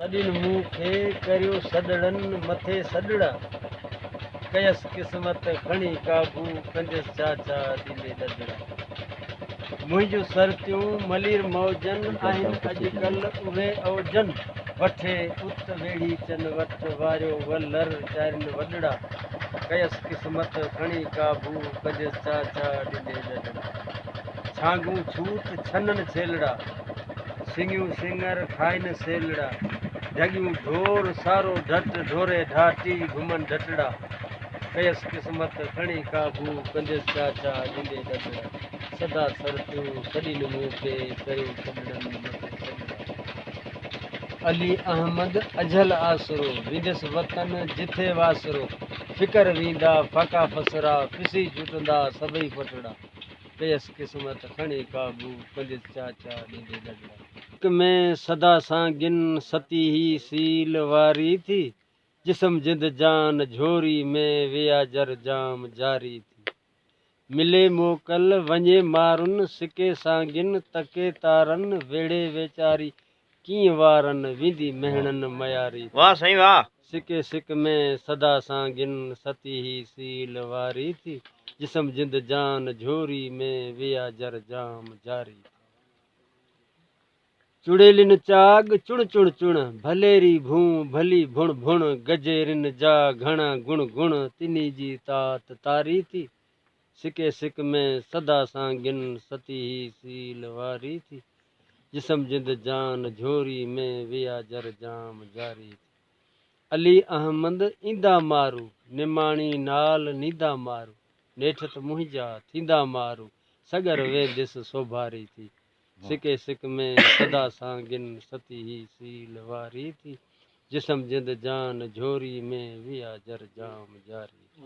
सदिन मुंह खे करियो सदड़न मथे सदड़ा कयस किस्मत खणी काबू कंजस चाचा दिले ददड़ा मुंहिंजो सरतियूं मलीर मौजन आहिनि अॼुकल्ह उहे औजन वठे उत वेड़ी चन वठ वारियो वलर चारिन वॾड़ा कयस किस्मत खणी काबू कंजस चाचा दिले ददड़ा छांगू छूत छनन छेलड़ा सिंगियूं सिंगर खाइन सेलड़ा जगियूं ढोर सारो ढट ढोरे ढाटी घुमन ढटड़ा कयस किस्मत खणी काबू कंजस चाचा ॾींदे ददड़ा सदा सरतियूं सॾिन मुंहुं खे करियो सदड़न मथे सदड़ा अली अहमद अजल आसरो विंदस वतन जिथे वासरो फिकर वींदा फाका फसरा पिसी छुटंदा सभई फटड़ा कयस किस्मत खणी काबू कंजस चाचा ॾींदे ददड़ा में सदा सां गिन सती ही सील वारी थी जिस्म जिंद जान झोरी में विया जर जाम जारी थी मिले मोकल वञे मारुन सिके सां गिन तके तारन वेड़े वेचारी कीअं वारन विंदी मेहणन मयारी वाह साईं वाह सिके सिक में सदा सां गिन सती ही सील वारी थी जिस्म जिंद जान झोरी में विया जर जाम जारी चुड़ेलिन चाग चुण चुण चुण भलेरी भूं भली भुण भुण गजेरिन जा घणा गुण गुण तिनी जी तात तारी थी सिके सिक में सदा सां गिन सती ही सील वारी थी जिस्म जिंद जान झोरी में विया जर जाम जारी थी अली अहमद ईंदा मारू निमाणी नाल नींदा मारू नेठत मुंहिंजा थींदा मारू सगर वे दिस सोभारी थी सिके सिक में सदा सां गिन सती ही सील वारी थी जिस्म जिंद जान झोरी में विया जर जाम जारी